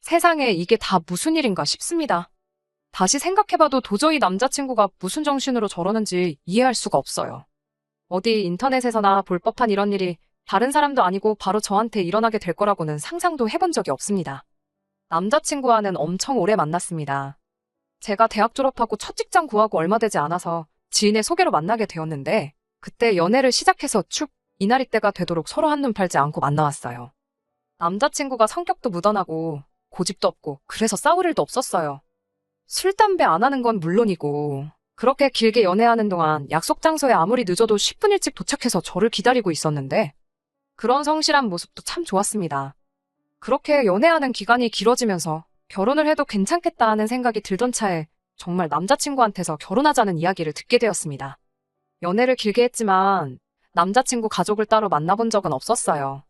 세상에 이게 다 무슨 일인가 싶습니다. 다시 생각해봐도 도저히 남자친구가 무슨 정신으로 저러는지 이해할 수가 없어요. 어디 인터넷에서나 볼 법한 이런 일이 다른 사람도 아니고 바로 저한테 일어나게 될 거라고는 상상도 해본 적이 없습니다. 남자친구와는 엄청 오래 만났습니다. 제가 대학 졸업하고 첫 직장 구하고 얼마 되지 않아서 지인의 소개로 만나게 되었는데 그때 연애를 시작해서 쭉 이날이 때가 되도록 서로 한눈 팔지 않고 만나왔어요. 남자친구가 성격도 무던하고 고집도 없고 그래서 싸울 일도 없었어요. 술, 담배 안 하는 건 물론이고 그렇게 길게 연애하는 동안 약속 장소에 아무리 늦어도 10분 일찍 도착해서 저를 기다리고 있었는데 그런 성실한 모습도 참 좋았습니다. 그렇게 연애하는 기간이 길어지면서 결혼을 해도 괜찮겠다 하는 생각이 들던 차에 정말 남자친구한테서 결혼하자는 이야기를 듣게 되었습니다. 연애를 길게 했지만 남자친구 가족을 따로 만나본 적은 없었어요.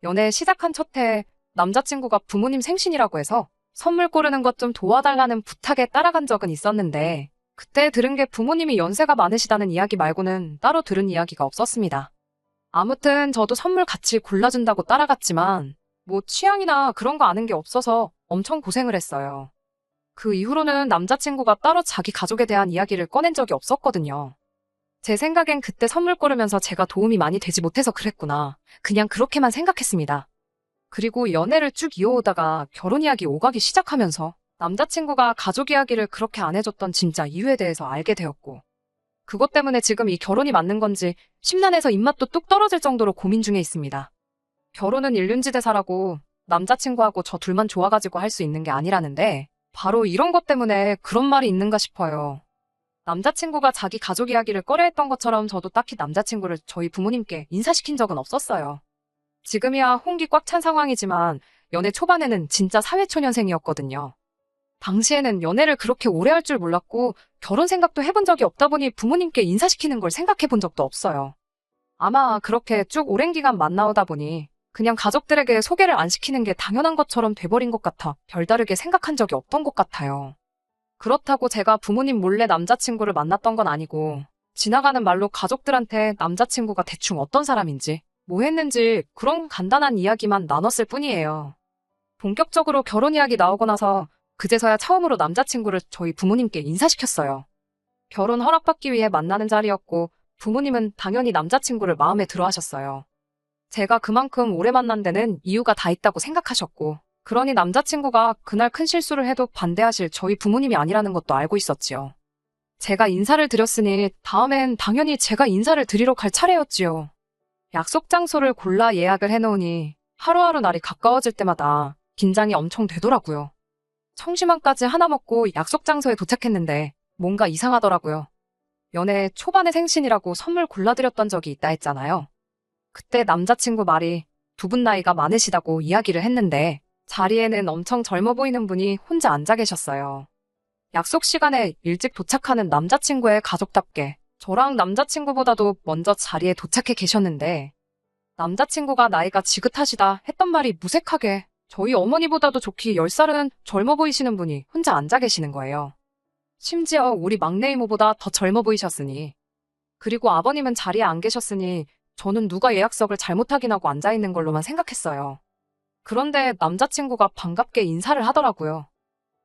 연애 시작한 첫 해에 남자친구가 부모님 생신이라고 해서 선물 고르는 것 좀 도와달라는 부탁에 따라간 적은 있었는데 그때 들은 게 부모님이 연세가 많으시다는 이야기 말고는 따로 들은 이야기가 없었습니다. 아무튼 저도 선물 같이 골라준다고 따라갔지만 뭐 취향이나 그런 거 아는 게 없어서 엄청 고생을 했어요. 그 이후로는 남자친구가 따로 자기 가족에 대한 이야기를 꺼낸 적이 없었거든요. 제 생각엔 그때 선물 고르면서 제가 도움이 많이 되지 못해서 그랬구나. 그냥 그렇게만 생각했습니다. 그리고 연애를 쭉 이어오다가 결혼 이야기 오가기 시작하면서 남자친구가 가족 이야기를 그렇게 안 해줬던 진짜 이유에 대해서 알게 되었고 그것 때문에 지금 이 결혼이 맞는 건지 심란해서 입맛도 뚝 떨어질 정도로 고민 중에 있습니다. 결혼은 일륜지대사라고 남자친구하고 저 둘만 좋아가지고 할 수 있는 게 아니라는데 바로 이런 것 때문에 그런 말이 있는가 싶어요. 남자친구가 자기 가족 이야기를 꺼려했던 것처럼 저도 딱히 남자친구를 저희 부모님께 인사시킨 적은 없었어요. 지금이야 홍기 꽉 찬 상황이지만 연애 초반에는 진짜 사회초년생이었거든요. 당시에는 연애를 그렇게 오래 할 줄 몰랐고 결혼 생각도 해본 적이 없다 보니 부모님께 인사시키는 걸 생각해 본 적도 없어요. 아마 그렇게 쭉 오랜 기간 만나오다 보니 그냥 가족들에게 소개를 안 시키는 게 당연한 것처럼 돼버린 것 같아 별다르게 생각한 적이 없던 것 같아요. 그렇다고 제가 부모님 몰래 남자친구를 만났던 건 아니고 지나가는 말로 가족들한테 남자친구가 대충 어떤 사람인지 뭐 했는지 그런 간단한 이야기만 나눴을 뿐이에요. 본격적으로 결혼 이야기 나오고 나서 그제서야 처음으로 남자친구를 저희 부모님께 인사시켰어요. 결혼 허락받기 위해 만나는 자리였고 부모님은 당연히 남자친구를 마음에 들어 하셨어요. 제가 그만큼 오래 만난 데는 이유가 다 있다고 생각하셨고 그러니 남자친구가 그날 큰 실수를 해도 반대하실 저희 부모님이 아니라는 것도 알고 있었지요. 제가 인사를 드렸으니 다음엔 당연히 제가 인사를 드리러 갈 차례였지요. 약속 장소를 골라 예약을 해놓으니 하루하루 날이 가까워질 때마다 긴장이 엄청 되더라고요. 청심환까지 하나 먹고 약속 장소에 도착했는데 뭔가 이상하더라고요. 연애 초반에 생신이라고 선물 골라드렸던 적이 있다 했잖아요. 그때 남자친구 말이 두 분 나이가 많으시다고 이야기를 했는데 자리에는 엄청 젊어 보이는 분이 혼자 앉아 계셨어요. 약속 시간에 일찍 도착하는 남자친구의 가족답게 저랑 남자친구보다도 먼저 자리에 도착해 계셨는데 남자친구가 나이가 지긋하시다 했던 말이 무색하게 저희 어머니보다도 좋기 10살은 젊어 보이시는 분이 혼자 앉아 계시는 거예요. 심지어 우리 막내 이모보다 더 젊어 보이셨으니 그리고 아버님은 자리에 안 계셨으니 저는 누가 예약석을 잘못 확인하고 앉아있는 걸로만 생각했어요. 그런데 남자친구가 반갑게 인사를 하더라고요.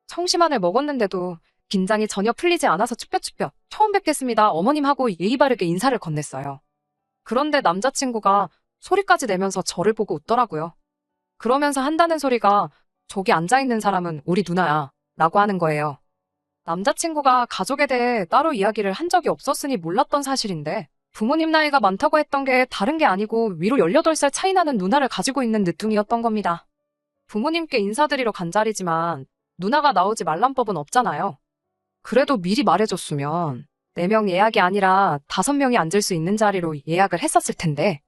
청심환을 먹었는데도 긴장이 전혀 풀리지 않아서 쭈뼛쭈뼛 처음 뵙겠습니다 어머님 하고 예의 바르게 인사를 건넸어요. 그런데 남자친구가 소리까지 내면서 저를 보고 웃더라고요. 그러면서 한다는 소리가 저기 앉아있는 사람은 우리 누나야 라고 하는 거예요. 남자친구가 가족에 대해 따로 이야기를 한 적이 없었으니 몰랐던 사실인데 부모님 나이가 많다고 했던 게 다른 게 아니고 위로 18살 차이 나는 누나를 가지고 있는 늦둥이였던 겁니다. 부모님께 인사드리러 간 자리지만 누나가 나오지 말란 법은 없잖아요. 그래도 미리 말해줬으면 4명 예약이 아니라 5명이 앉을 수 있는 자리로 예약을 했었을 텐데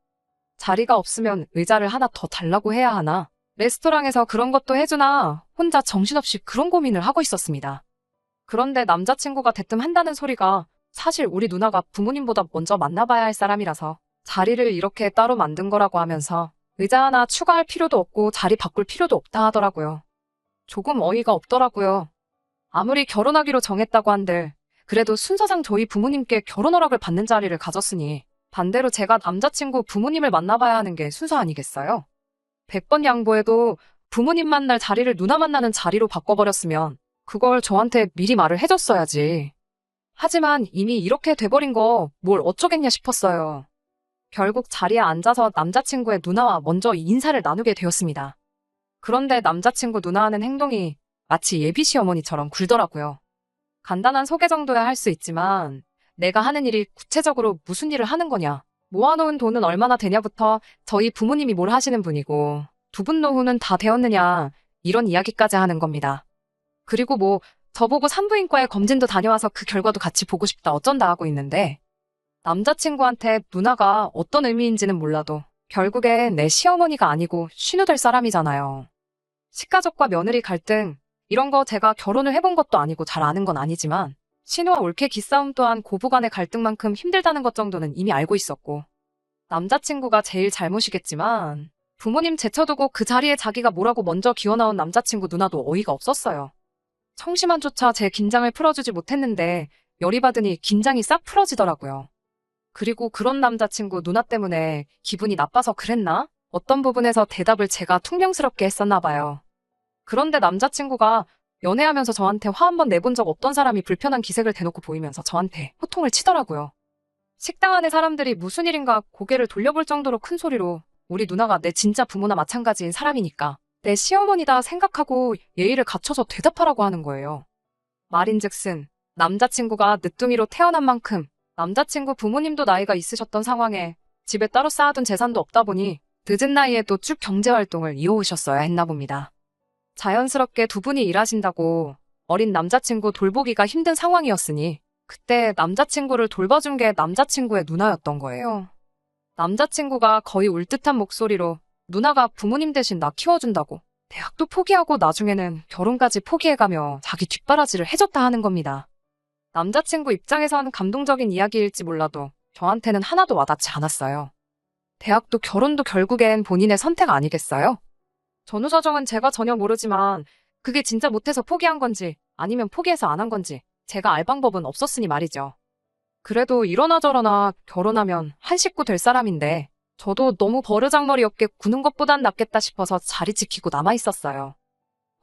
자리가 없으면 의자를 하나 더 달라고 해야 하나 레스토랑에서 그런 것도 해주나 혼자 정신없이 그런 고민을 하고 있었습니다. 그런데 남자친구가 대뜸 한다는 소리가 사실 우리 누나가 부모님보다 먼저 만나봐야 할 사람이라서 자리를 이렇게 따로 만든 거라고 하면서 의자 하나 추가할 필요도 없고 자리 바꿀 필요도 없다 하더라고요. 조금 어이가 없더라고요. 아무리 결혼하기로 정했다고 한들 그래도 순서상 저희 부모님께 결혼 허락을 받는 자리를 가졌으니 반대로 제가 남자친구 부모님을 만나봐야 하는 게 순서 아니겠어요? 100번 양보해도 부모님 만날 자리를 누나 만나는 자리로 바꿔버렸으면 그걸 저한테 미리 말을 해줬어야지. 하지만 이미 이렇게 돼버린 거 뭘 어쩌겠냐 싶었어요. 결국 자리에 앉아서 남자친구의 누나와 먼저 인사를 나누게 되었습니다. 그런데 남자친구 누나 하는 행동이 마치 예비 시어머니처럼 굴더라고요. 간단한 소개 정도야 할 수 있지만 내가 하는 일이 구체적으로 무슨 일을 하는 거냐, 모아놓은 돈은 얼마나 되냐부터 저희 부모님이 뭘 하시는 분이고 두 분 노후는 다 되었느냐 이런 이야기까지 하는 겁니다. 그리고 뭐 저보고 산부인과에 검진도 다녀와서 그 결과도 같이 보고 싶다 어쩐다 하고 있는데 남자친구한테 누나가 어떤 의미인지는 몰라도 결국엔 내 시어머니가 아니고 신우될 사람이잖아요. 식가족과 며느리 갈등 이런 거 제가 결혼을 해본 것도 아니고 잘 아는 건 아니지만 신우와 올케 기싸움 또한 고부간의 갈등만큼 힘들다는 것 정도는 이미 알고 있었고 남자친구가 제일 잘못이겠지만 부모님 제쳐두고 그 자리에 자기가 뭐라고 먼저 기어나온 남자친구 누나도 어이가 없었어요. 청심환조차 제 긴장을 풀어주지 못했는데 열이 받으니 긴장이 싹 풀어지더라고요. 그리고 그런 남자친구 누나 때문에 기분이 나빠서 그랬나? 어떤 부분에서 대답을 제가 퉁명스럽게 했었나 봐요. 그런데 남자친구가 연애하면서 저한테 화 한 번 내본 적 없던 사람이 불편한 기색을 대놓고 보이면서 저한테 호통을 치더라고요. 식당 안에 사람들이 무슨 일인가 고개를 돌려볼 정도로 큰 소리로 우리 누나가 내 진짜 부모나 마찬가지인 사람이니까 내 시어머니다 생각하고 예의를 갖춰서 대답하라고 하는 거예요. 말인즉슨 남자친구가 늦둥이로 태어난 만큼 남자친구 부모님도 나이가 있으셨던 상황에 집에 따로 쌓아둔 재산도 없다 보니 늦은 나이에도 쭉 경제활동을 이어오셨어야 했나 봅니다. 자연스럽게 두 분이 일하신다고 어린 남자친구 돌보기가 힘든 상황이었으니 그때 남자친구를 돌봐준 게 남자친구의 누나였던 거예요. 남자친구가 거의 울 듯한 목소리로 누나가 부모님 대신 나 키워준다고 대학도 포기하고 나중에는 결혼까지 포기해가며 자기 뒷바라지를 해줬다 하는 겁니다. 남자친구 입장에선 감동적인 이야기일지 몰라도 저한테는 하나도 와닿지 않았어요. 대학도 결혼도 결국엔 본인의 선택 아니겠어요? 전후 사정은 제가 전혀 모르지만 그게 진짜 못해서 포기한 건지 아니면 포기해서 안 한 건지 제가 알 방법은 없었으니 말이죠. 그래도 이러나 저러나 결혼하면 한 식구 될 사람인데 저도 너무 버르장머리 없게 구는 것보단 낫겠다 싶어서 자리 지키고 남아있었어요.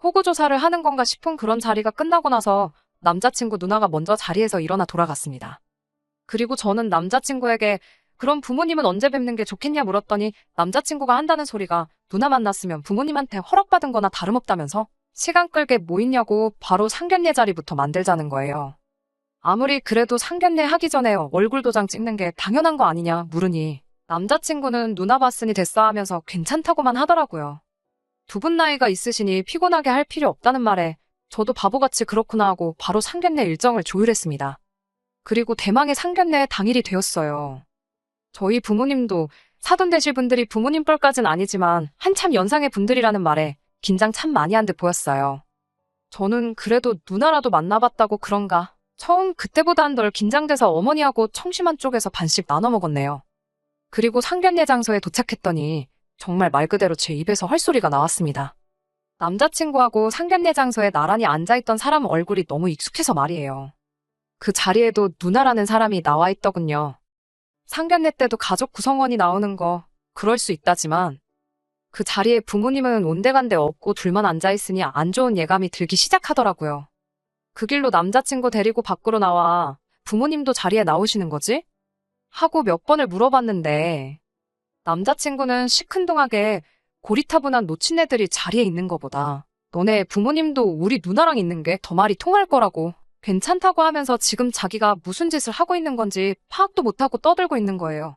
호구조사를 하는 건가 싶은 그런 자리가 끝나고 나서 남자친구 누나가 먼저 자리에서 일어나 돌아갔습니다. 그리고 저는 남자친구에게 그럼 부모님은 언제 뵙는 게 좋겠냐 물었더니 남자친구가 한다는 소리가 누나 만났으면 부모님한테 허락받은 거나 다름없다면서 시간 끌게 뭐 있냐고 바로 상견례 자리부터 만들자는 거예요. 아무리 그래도 상견례 하기 전에 얼굴 도장 찍는 게 당연한 거 아니냐 물으니 남자친구는 누나 봤으니 됐어 하면서 괜찮다고만 하더라고요. 두 분 나이가 있으시니 피곤하게 할 필요 없다는 말에 저도 바보같이 그렇구나 하고 바로 상견례 일정을 조율했습니다. 그리고 대망의 상견례 당일이 되었어요. 저희 부모님도 사돈 되실 분들이 부모님 뻘까진 아니지만 한참 연상의 분들이라는 말에 긴장 참 많이 한 듯 보였어요. 저는 그래도 누나라도 만나봤다고 그런가 처음 그때보단 덜 긴장돼서 어머니하고 청심환 쪽에서 반씩 나눠 먹었네요. 그리고 상견례 장소에 도착했더니 정말 말 그대로 제 입에서 헐소리가 나왔습니다. 남자친구하고 상견례 장소에 나란히 앉아있던 사람 얼굴이 너무 익숙해서 말이에요. 그 자리에도 누나라는 사람이 나와 있더군요. 상견례 때도 가족 구성원이 나오는 거 그럴 수 있다지만 그 자리에 부모님은 온데간데 없고 둘만 앉아있으니 안 좋은 예감이 들기 시작하더라고요. 그 길로 남자친구 데리고 밖으로 나와 부모님도 자리에 나오시는 거지? 하고 몇 번을 물어봤는데 남자친구는 시큰둥하게 고리타분한 놓친 애들이 자리에 있는 거보다 너네 부모님도 우리 누나랑 있는 게 더 말이 통할 거라고 괜찮다고 하면서 지금 자기가 무슨 짓을 하고 있는 건지 파악도 못하고 떠들고 있는 거예요.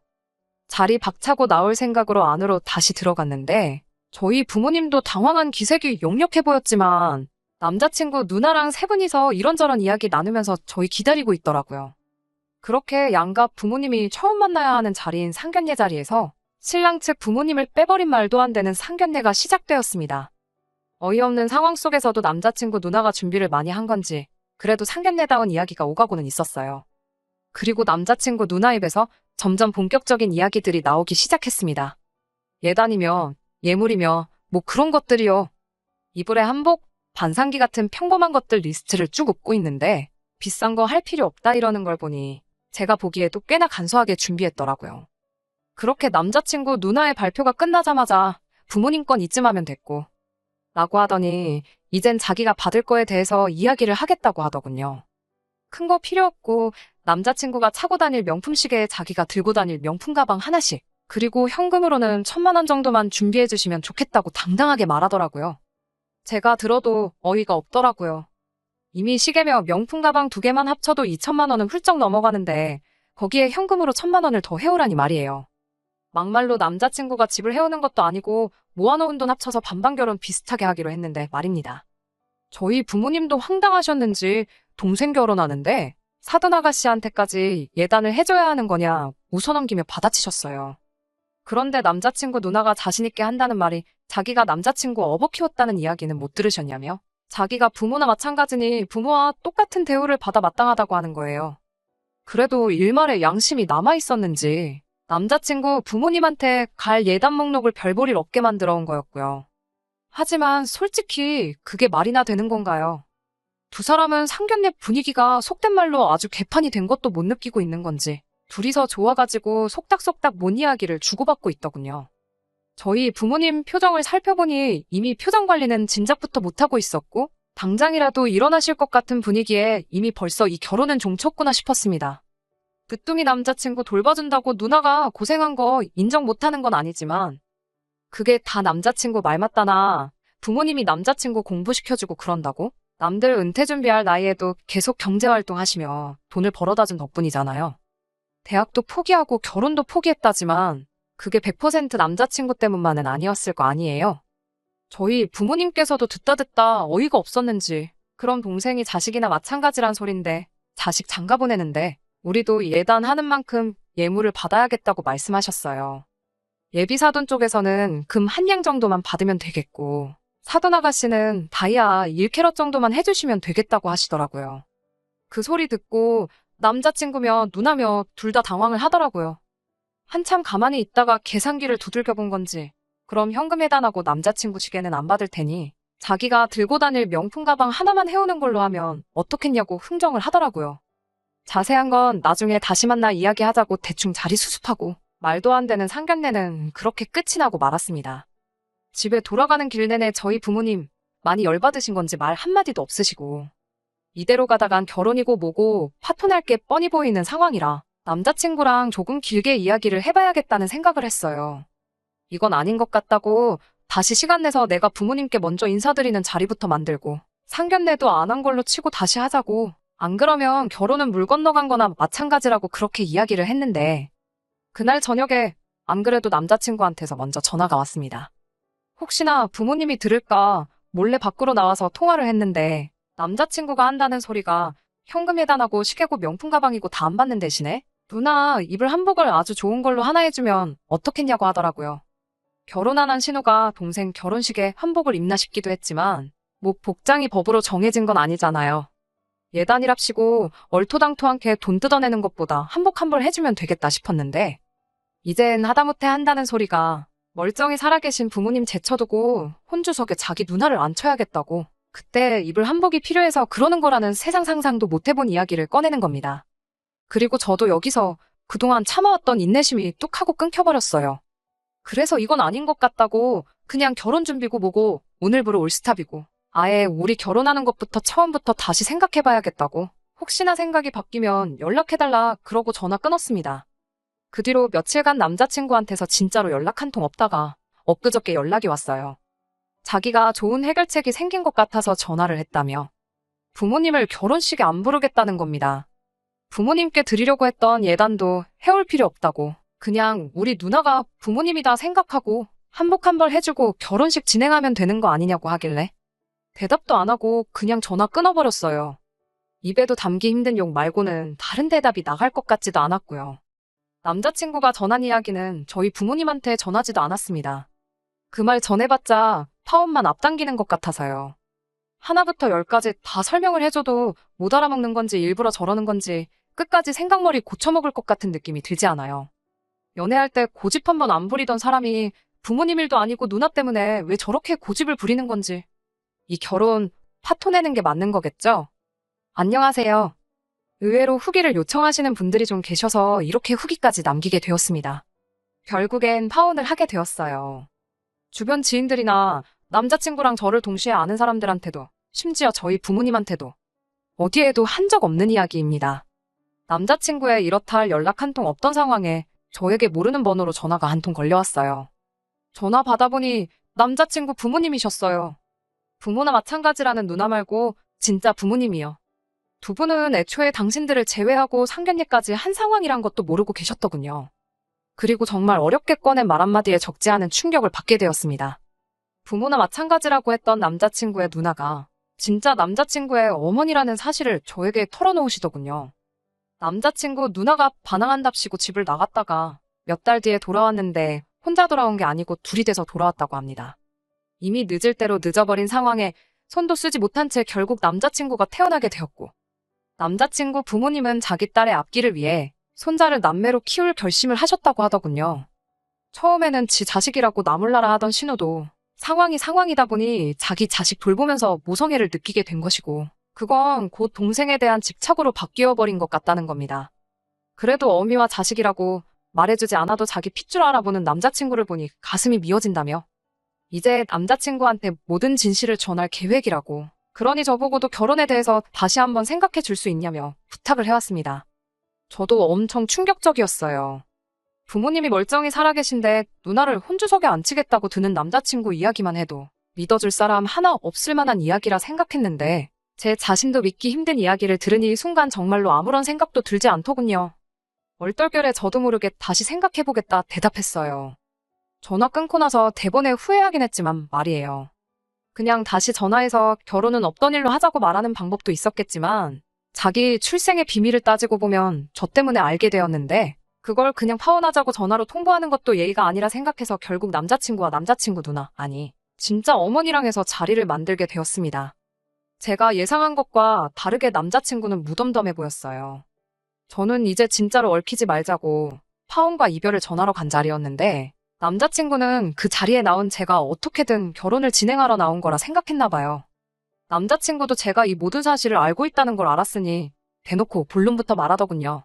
자리 박차고 나올 생각으로 안으로 다시 들어갔는데 저희 부모님도 당황한 기색이 역력해 보였지만 남자친구 누나랑 세 분이서 이런저런 이야기 나누면서 저희 기다리고 있더라고요. 그렇게 양가 부모님이 처음 만나야 하는 자리인 상견례 자리에서 신랑 측 부모님을 빼버린 말도 안 되는 상견례가 시작되었습니다. 어이없는 상황 속에서도 남자친구 누나가 준비를 많이 한 건지 그래도 상견례다운 이야기가 오가고는 있었어요. 그리고 남자친구 누나 입에서 점점 본격적인 이야기들이 나오기 시작했습니다. 예단이며 예물이며 뭐 그런 것들이요. 이불에 한복, 반상기 같은 평범한 것들 리스트를 쭉 읊고 있는데 비싼 거 할 필요 없다 이러는 걸 보니 제가 보기에도 꽤나 간소하게 준비했더라고요. 그렇게 남자친구 누나의 발표가 끝나자마자 부모님 건 이쯤 하면 됐고 라고 하더니 이젠 자기가 받을 거에 대해서 이야기를 하겠다고 하더군요. 큰 거 필요 없고 남자친구가 차고 다닐 명품 시계에 자기가 들고 다닐 명품 가방 하나씩, 그리고 현금으로는 1,000만 원 정도만 준비해 주시면 좋겠다고 당당하게 말하더라고요. 제가 들어도 어이가 없더라고요. 이미 시계며 명품 가방 2개만 합쳐도 2,000만 원은 훌쩍 넘어가는데 거기에 현금으로 1,000만 원을 더 해오라니 말이에요. 막말로 남자친구가 집을 해오는 것도 아니고 모아놓은 돈 합쳐서 반반 결혼 비슷하게 하기로 했는데 말입니다. 저희 부모님도 황당하셨는지 동생 결혼하는데 사돈 아가씨한테까지 예단을 해줘야 하는 거냐 웃어넘기며 받아치셨어요. 그런데 남자친구 누나가 자신있게 한다는 말이 자기가 남자친구 업어 키웠다는 이야기는 못 들으셨냐며, 자기가 부모나 마찬가지니 부모와 똑같은 대우를 받아 마땅하다고 하는 거예요. 그래도 일말의 양심이 남아있었는지 남자친구 부모님한테 갈 예단 목록을 별 볼 일 없게 만들어 온 거였고요. 하지만 솔직히 그게 말이나 되는 건가요? 두 사람은 상견례 분위기가 속된 말로 아주 개판이 된 것도 못 느끼고 있는 건지 둘이서 좋아가지고 속닥속닥 뭔 이야기를 주고받고 있더군요. 저희 부모님 표정을 살펴보니 이미 표정 관리는 진작부터 못하고 있었고 당장이라도 일어나실 것 같은 분위기에 이미 벌써 이 결혼은 종쳤구나 싶었습니다. 늦둥이 남자친구 돌봐준다고 누나가 고생한 거 인정 못하는 건 아니지만 그게 다 남자친구 말 맞다나 부모님이 남자친구 공부시켜주고 그런다고? 남들 은퇴 준비할 나이에도 계속 경제활동 하시며 돈을 벌어다 준 덕분이잖아요. 대학도 포기하고 결혼도 포기했다지만 그게 100% 남자친구 때문만은 아니었을 거 아니에요. 저희 부모님께서도 듣다 어이가 없었는지 그럼 동생이 자식이나 마찬가지란 소린데 자식 장가 보내는데 우리도 예단하는 만큼 예물을 받아야겠다고 말씀하셨어요. 예비사돈 쪽에서는 금 1냥 정도만 받으면 되겠고 사돈 아가씨는 다이아 1캐럿 정도만 해주시면 되겠다고 하시더라고요. 그 소리 듣고 남자친구며 누나며 둘 다 당황을 하더라고요. 한참 가만히 있다가 계산기를 두들겨 본 건지 그럼 현금 예단하고 남자친구 시계는 안 받을 테니 자기가 들고 다닐 명품 가방 하나만 해오는 걸로 하면 어떻겠냐고 흥정을 하더라고요. 자세한 건 나중에 다시 만나 이야기하자고 대충 자리 수습하고 말도 안 되는 상견례는 그렇게 끝이 나고 말았습니다. 집에 돌아가는 길 내내 저희 부모님 많이 열받으신 건지 말 한마디도 없으시고 이대로 가다간 결혼이고 뭐고 파토날 게 뻔히 보이는 상황이라 남자친구랑 조금 길게 이야기를 해봐야겠다는 생각을 했어요. 이건 아닌 것 같다고 다시 시간 내서 내가 부모님께 먼저 인사드리는 자리부터 만들고 상견례도 안 한 걸로 치고 다시 하자고, 안 그러면 결혼은 물 건너간 거나 마찬가지라고 그렇게 이야기를 했는데 그날 저녁에 안 그래도 남자친구한테서 먼저 전화가 왔습니다. 혹시나 부모님이 들을까 몰래 밖으로 나와서 통화를 했는데 남자친구가 한다는 소리가 현금 예단하고 시계고 명품 가방이고 다 안 받는 대신에 누나 입을 한복을 아주 좋은 걸로 하나 해주면 어떻겠냐고 하더라고요. 결혼 안 한 신우가 동생 결혼식에 한복을 입나 싶기도 했지만 뭐 복장이 법으로 정해진 건 아니잖아요. 예단이랍시고 얼토당토하게 돈 뜯어내는 것보다 한복 한 벌 해주면 되겠다 싶었는데 이젠 하다못해 한다는 소리가 멀쩡히 살아계신 부모님 제쳐두고 혼주석에 자기 누나를 앉혀야겠다고, 그때 입을 한복이 필요해서 그러는 거라는 세상 상상도 못 해본 이야기를 꺼내는 겁니다. 그리고 저도 여기서 그동안 참아왔던 인내심이 뚝 하고 끊겨버렸어요. 그래서 이건 아닌 것 같다고 그냥 결혼 준비고 뭐고 오늘부로 올스탑이고 아예 우리 결혼하는 것부터 처음부터 다시 생각해봐야겠다고, 혹시나 생각이 바뀌면 연락해달라 그러고 전화 끊었습니다. 그 뒤로 며칠간 남자친구한테서 진짜로 연락 한 통 없다가 엊그저께 연락이 왔어요. 자기가 좋은 해결책이 생긴 것 같아서 전화를 했다며 부모님을 결혼식에 안 부르겠다는 겁니다. 부모님께 드리려고 했던 예단도 해올 필요 없다고 그냥 우리 누나가 부모님이다 생각하고 한복 한 벌 해주고 결혼식 진행하면 되는 거 아니냐고 하길래 대답도 안 하고 그냥 전화 끊어버렸어요. 입에도 담기 힘든 욕 말고는 다른 대답이 나갈 것 같지도 않았고요. 남자친구가 전한 이야기는 저희 부모님한테 전하지도 않았습니다. 그 말 전해봤자 파혼만 앞당기는 것 같아서요. 하나부터 열까지 다 설명을 해줘도 못 알아먹는 건지 일부러 저러는 건지 끝까지 생각머리 고쳐먹을 것 같은 느낌이 들지 않아요. 연애할 때 고집 한번 안 부리던 사람이 부모님 일도 아니고 누나 때문에 왜 저렇게 고집을 부리는 건지. 이 결혼 파토내는 게 맞는 거겠죠? 안녕하세요. 의외로 후기를 요청하시는 분들이 좀 계셔서 이렇게 후기까지 남기게 되었습니다. 결국엔 파혼을 하게 되었어요. 주변 지인들이나 남자친구랑 저를 동시에 아는 사람들한테도, 심지어 저희 부모님한테도 어디에도 한 적 없는 이야기입니다. 남자친구의 이렇다 할 연락 한 통 없던 상황에 저에게 모르는 번호로 전화가 한 통 걸려왔어요. 전화 받아보니 남자친구 부모님이셨어요. 부모나 마찬가지라는 누나 말고 진짜 부모님이요. 두 분은 애초에 당신들을 제외하고 상견례까지 한 상황이란 것도 모르고 계셨더군요. 그리고 정말 어렵게 꺼낸 말 한마디에 적지 않은 충격을 받게 되었습니다. 부모나 마찬가지라고 했던 남자친구의 누나가 진짜 남자친구의 어머니라는 사실을 저에게 털어놓으시더군요. 남자친구 누나가 반항한답시고 집을 나갔다가 몇 달 뒤에 돌아왔는데 혼자 돌아온 게 아니고 둘이 돼서 돌아왔다고 합니다. 이미 늦을 대로 늦어버린 상황에 손도 쓰지 못한 채 결국 남자친구가 태어나게 되었고, 남자친구 부모님은 자기 딸의 앞길을 위해 손자를 남매로 키울 결심을 하셨다고 하더군요. 처음에는 지 자식이라고 나몰라라 하던 신우도 상황이 상황이다 보니 자기 자식 돌보면서 모성애를 느끼게 된 것이고, 그건 곧 동생에 대한 집착으로 바뀌어버린 것 같다는 겁니다. 그래도 어미와 자식이라고 말해주지 않아도 자기 핏줄 알아보는 남자친구를 보니 가슴이 미어진다며 이제 남자친구한테 모든 진실을 전할 계획이라고, 그러니 저보고도 결혼에 대해서 다시 한번 생각해 줄 수 있냐며 부탁을 해왔습니다. 저도 엄청 충격적이었어요. 부모님이 멀쩡히 살아계신데 누나를 혼주석에 앉히겠다고 드는 남자친구 이야기만 해도 믿어줄 사람 하나 없을 만한 이야기라 생각했는데, 제 자신도 믿기 힘든 이야기를 들으니 이 순간 정말로 아무런 생각도 들지 않더군요. 얼떨결에 저도 모르게 다시 생각해보겠다 대답했어요. 전화 끊고 나서 대번에 후회하긴 했지만 말이에요. 그냥 다시 전화해서 결혼은 없던 일로 하자고 말하는 방법도 있었겠지만, 자기 출생의 비밀을 따지고 보면 저 때문에 알게 되었는데, 그걸 그냥 파혼하자고 전화로 통보하는 것도 예의가 아니라 생각해서 결국 남자친구와 남자친구 누나, 아니 진짜 어머니랑 해서 자리를 만들게 되었습니다. 제가 예상한 것과 다르게 남자친구는 무덤덤해 보였어요. 저는 이제 진짜로 얽히지 말자고 파혼과 이별을 전하러 간 자리였는데, 남자친구는 그 자리에 나온 제가 어떻게든 결혼을 진행하러 나온 거라 생각했나 봐요. 남자친구도 제가 이 모든 사실을 알고 있다는 걸 알았으니 대놓고 본론부터 말하더군요.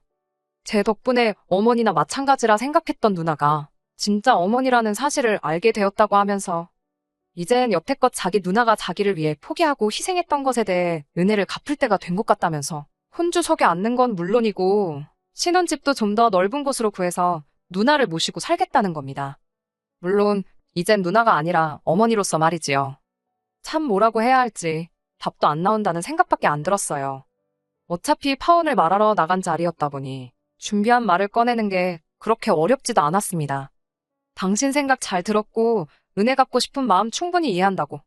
제 덕분에 어머니나 마찬가지라 생각했던 누나가 진짜 어머니라는 사실을 알게 되었다고 하면서 이젠 여태껏 자기 누나가 자기를 위해 포기하고 희생했던 것에 대해 은혜를 갚을 때가 된 것 같다면서 혼주석에 앉는 건 물론이고 신혼집도 좀 더 넓은 곳으로 구해서 누나를 모시고 살겠다는 겁니다. 물론 이젠 누나가 아니라 어머니로서 말이지요. 참 뭐라고 해야 할지 답도 안 나온다는 생각밖에 안 들었어요. 어차피 파혼을 말하러 나간 자리였다 보니 준비한 말을 꺼내는 게 그렇게 어렵지도 않았습니다. 당신 생각 잘 들었고 은혜 갚고 싶은 마음 충분히 이해한다고.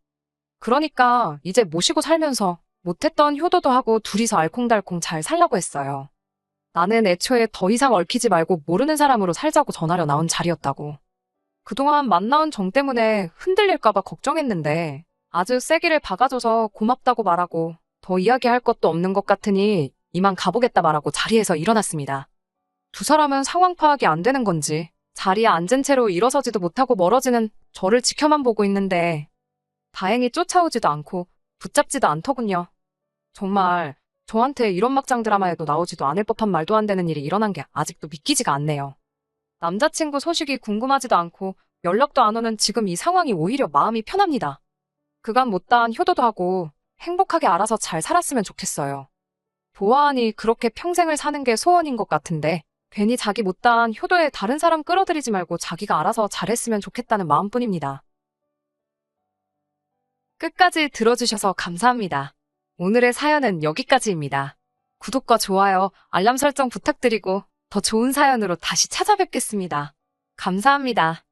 그러니까 이제 모시고 살면서 못했던 효도도 하고 둘이서 알콩달콩 잘 살라고 했어요. 나는 애초에 더 이상 얽히지 말고 모르는 사람으로 살자고 전하려 나온 자리였다고. 그동안 만나온 정 때문에 흔들릴까봐 걱정했는데 아주 세기를 박아줘서 고맙다고 말하고 더 이야기할 것도 없는 것 같으니 이만 가보겠다 말하고 자리에서 일어났습니다. 두 사람은 상황 파악이 안 되는 건지 자리에 앉은 채로 일어서지도 못하고 멀어지는 저를 지켜만 보고 있는데 다행히 쫓아오지도 않고 붙잡지도 않더군요. 정말 저한테 이런 막장 드라마에도 나오지도 않을 법한 말도 안 되는 일이 일어난 게 아직도 믿기지가 않네요. 남자친구 소식이 궁금하지도 않고 연락도 안 오는 지금 이 상황이 오히려 마음이 편합니다. 그간 못다한 효도도 하고 행복하게 알아서 잘 살았으면 좋겠어요. 보아하니 그렇게 평생을 사는 게 소원인 것 같은데 괜히 자기 못다한 효도에 다른 사람 끌어들이지 말고 자기가 알아서 잘했으면 좋겠다는 마음뿐입니다. 끝까지 들어주셔서 감사합니다. 오늘의 사연은 여기까지입니다. 구독과 좋아요, 알람 설정 부탁드리고 더 좋은 사연으로 다시 찾아뵙겠습니다. 감사합니다.